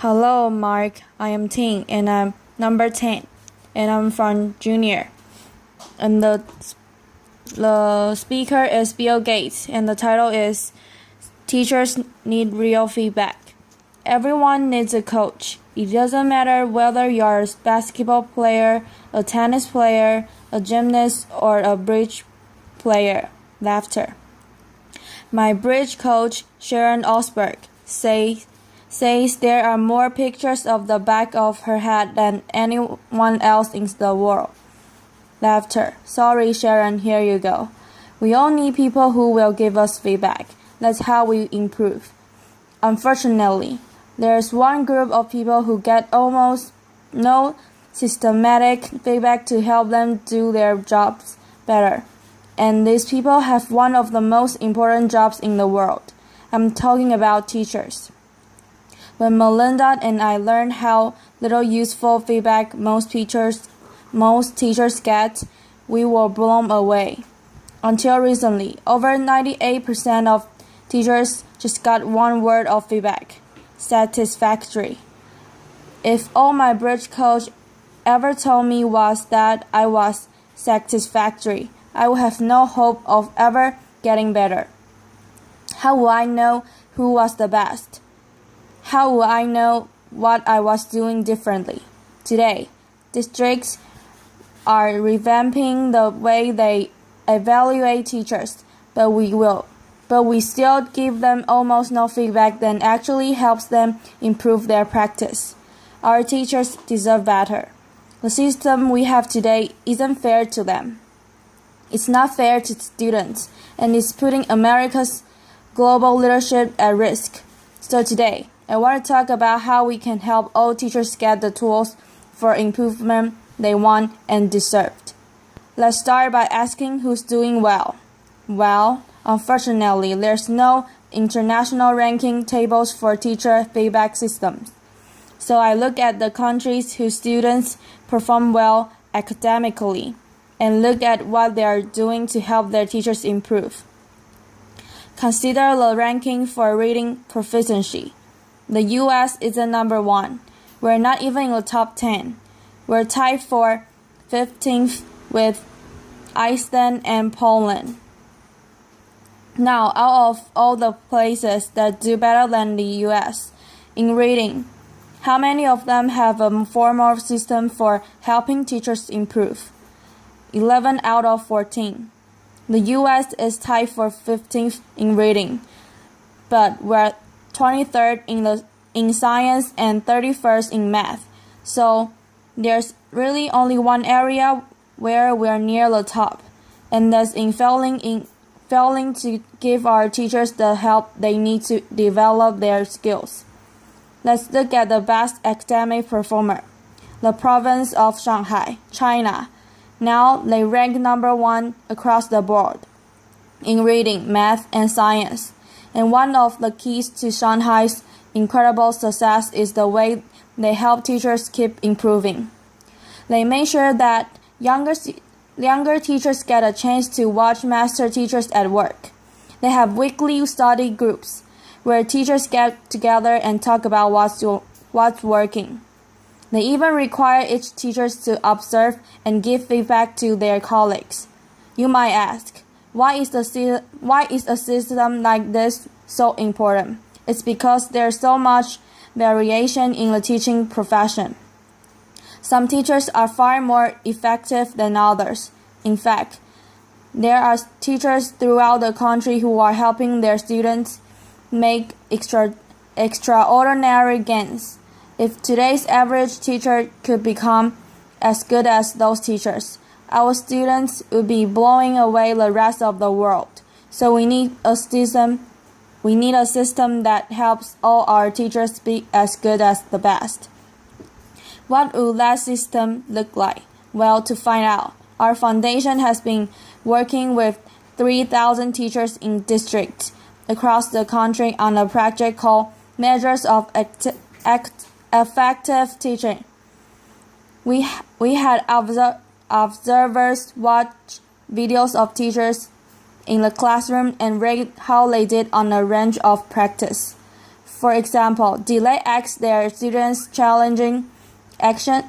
Hello, Mark. I am Ting, and I'm number 10, and I'm from Junior. And the speaker is Bill Gates, and the title is Teachers Need Real Feedback. Everyone needs a coach. It doesn't matter whether you're a basketball player, a tennis player, a gymnast, or a bridge player. Laughter. My bridge coach, Sharon Osberg, says there are more pictures of the back of her head than anyone else in the world. Laughter. Sorry, Sharon, here you go. We all need people who will give us feedback. That's how we improve. Unfortunately, there's one group of people who get almost no systematic feedback to help them do their jobs better. And these people have one of the most important jobs in the world. I'm talking about teachers. When Melinda and I learned how little useful feedback most teachers get, we were blown away. Until recently, over 98% of teachers just got one word of feedback: satisfactory. If all my bridge coach ever told me was that I was satisfactory, I would have no hope of ever getting better. How would I know who was the best? How would I know what I was doing differently? Today, districts are revamping the way they evaluate teachers, but we still give them almost no feedback that actually helps them improve their practice. Our teachers deserve better. The system we have today isn't fair to them. It's not fair to students, and it's putting America's global leadership at risk. So today, I want to talk about how we can help all teachers get the tools for improvement they want and deserved. Let's start by asking who's doing well. Well, unfortunately, there's no international ranking tables for teacher feedback systems. So I look at the countries whose students perform well academically and look at what they are doing to help their teachers improve. Consider the ranking for reading proficiency. The U.S. isn't number 1. We're not even in the top 10. We're tied for 15th with Iceland and Poland. Now, out of all the places that do better than the U.S. in reading, how many of them have a formal system for helping teachers improve? 11 out of 14. The U.S. is tied for 15th in reading, but we're 23rd in science and 31st in math. So there's really only one area where we're near the top, and that's in failing to give our teachers the help they need to develop their skills. Let's look at the best academic performer, the province of Shanghai, China. Now they rank number 1 across the board in reading, math, and science. And one of the keys to Shanghai's incredible success is the way they help teachers keep improving. They make sure that younger teachers get a chance to watch master teachers at work. They have weekly study groups where teachers get together and talk about what's working. They even require each teacher to observe and give feedback to their colleagues. You might ask, why is a system like this so important? It's because there's so much variation in the teaching profession. Some teachers are far more effective than others. In fact, there are teachers throughout the country who are helping their students make extraordinary gains. If today's average teacher could become as good as those teachers, our students would be blowing away the rest of the world. So we need a system that helps all our teachers be as good as the best. What would that system look like? Well, to find out, our foundation has been working with 3,000 teachers in districts across the country on a project called Measures of Effective Teaching. We had observers watch videos of teachers in the classroom and rate how they did on a range of practice. For example, delay asks their students challenging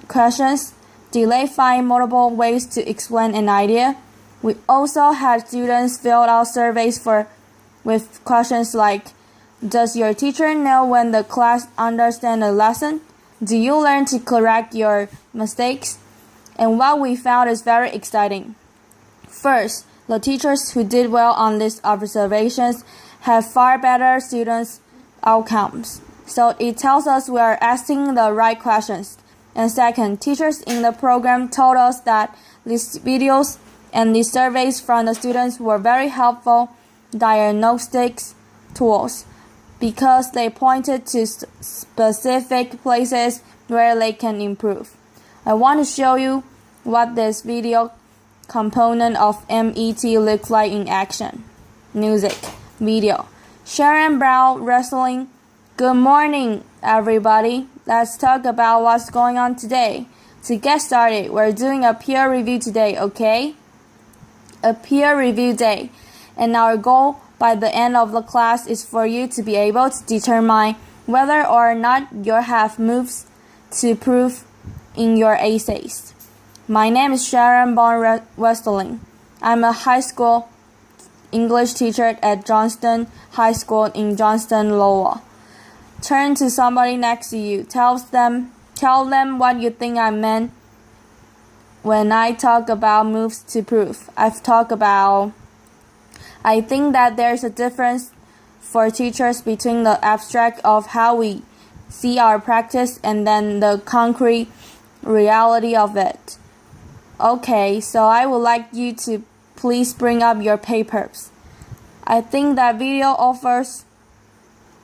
questions. Delay find multiple ways to explain an idea. We also had students fill out surveys with questions like, does your teacher know when the class understands a lesson? Do you learn to correct your mistakes? And what we found is very exciting. First, the teachers who did well on these observations have far better students' outcomes. So it tells us we are asking the right questions. And second, teachers in the program told us that these videos and these surveys from the students were very helpful diagnostic tools because they pointed to specific places where they can improve. I want to show you what this video component of MET looks like in action. Music, video. Sharon Brown wrestling. Good morning, everybody. Let's talk about what's going on today. To get started, we're doing a peer review today, okay? A peer review day. And our goal by the end of the class is for you to be able to determine whether or not you have moves to prove in your essays. My name is Sharon Bond Westling. I'm a high school English teacher at Johnston High School in Johnston, Iowa. Turn to somebody next to you. Tell them what you think I meant when I talk about moves to prove. I think that there's a difference for teachers between the abstract of how we see our practice and then the concrete reality of it. Okay, so I would like you to please bring up your papers. I think that video offers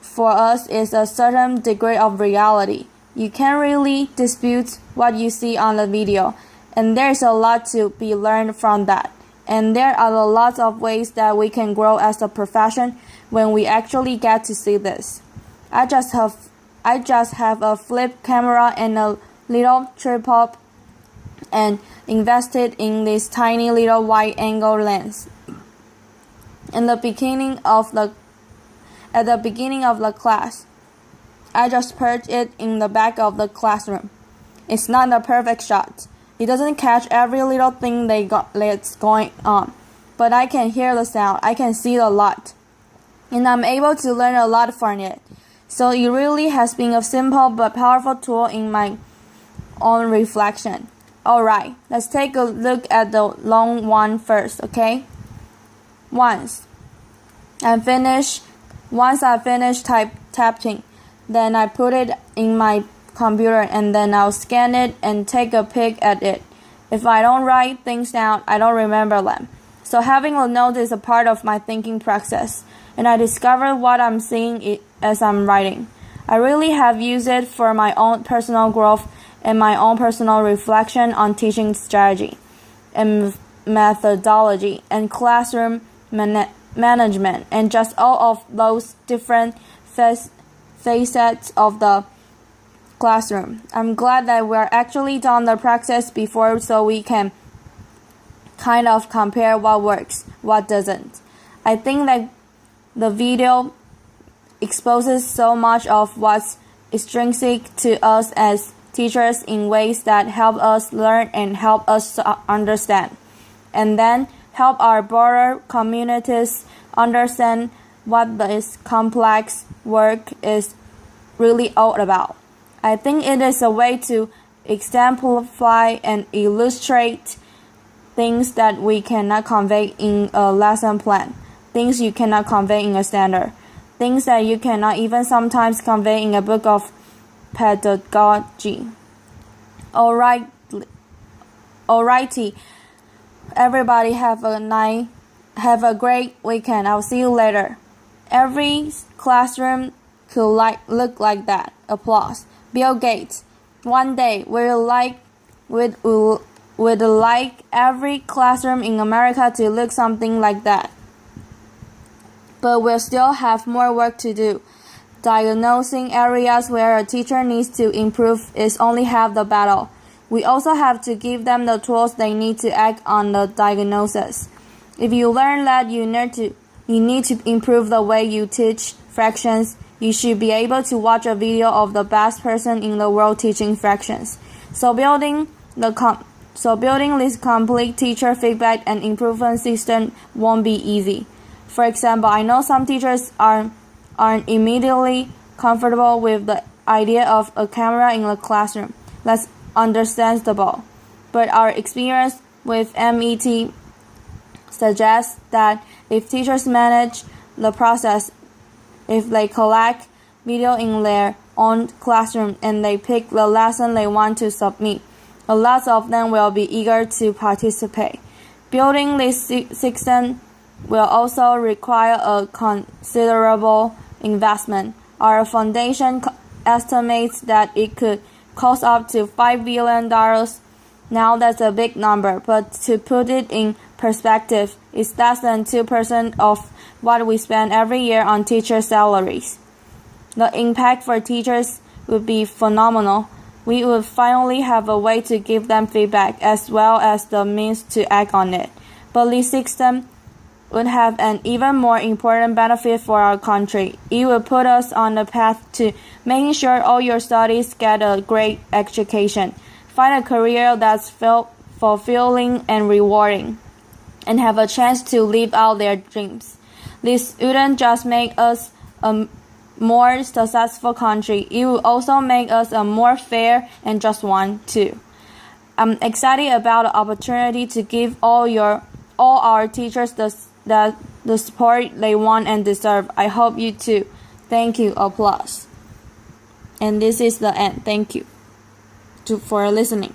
for us is a certain degree of reality. You can't really dispute what you see on the video, and there's a lot to be learned from that. And there are a lot of ways that we can grow as a profession when we actually get to see this. I just have a flip camera and a little tripod and invested in this tiny little wide-angle lens. At the beginning of the class, I just perched it in the back of the classroom. It's not a perfect shot. It doesn't catch every little thing that's going on, but I can hear the sound. I can see a lot, and I'm able to learn a lot from it. So it really has been a simple but powerful tool in my own reflection. Alright, let's take a look at the long one first, okay? Once I finish typing, then I put it in my computer and then I'll scan it and take a pic at it. If I don't write things down, I don't remember them. So having a note is a part of my thinking process, and I discover what I'm seeing as I'm writing. I really have used it for my own personal growth and my own personal reflection on teaching strategy and methodology and classroom management and just all of those different facets of the classroom. I'm glad that we're actually done the practice before so we can kind of compare what works, what doesn't. I think that the video exposes so much of what's extrinsic to us as teachers in ways that help us learn and help us understand, and then help our broader communities understand what this complex work is really all about. I think it is a way to exemplify and illustrate things that we cannot convey in a lesson plan, things you cannot convey in a standard, things that you cannot even sometimes convey in a book of pedagogy. Alrighty, everybody have a great weekend. I'll see you later. Every classroom could look like that. Applause. Bill Gates. One day we'd like every classroom in America to look something like that. But we'll still have more work to do. Diagnosing areas where a teacher needs to improve is only half the battle. We also have to give them the tools they need to act on the diagnosis. If you learn that you need to improve the way you teach fractions, you should be able to watch a video of the best person in the world teaching fractions. So building this complete teacher feedback and improvement system won't be easy. For example, I know some teachers aren't immediately comfortable with the idea of a camera in the classroom. That's understandable. But our experience with MET suggests that if teachers manage the process, if they collect video in their own classroom and they pick the lesson they want to submit, a lot of them will be eager to participate. Building this system will also require a considerable investment. Our foundation estimates that it could cost up to $5 billion. Now that's a big number, but to put it in perspective, it's less than 2% of what we spend every year on teacher salaries. The impact for teachers would be phenomenal. We would finally have a way to give them feedback as well as the means to act on it. But this system would have an even more important benefit for our country. It will put us on the path to making sure all your studies get a great education, find a career that's fulfilling and rewarding, and have a chance to live out their dreams. This wouldn't just make us a more successful country, it will also make us a more fair and just one too. I'm excited about the opportunity to give all our teachers the support they want and deserve. I hope you too. Thank you. Applause. And this is the end. Thank you for listening.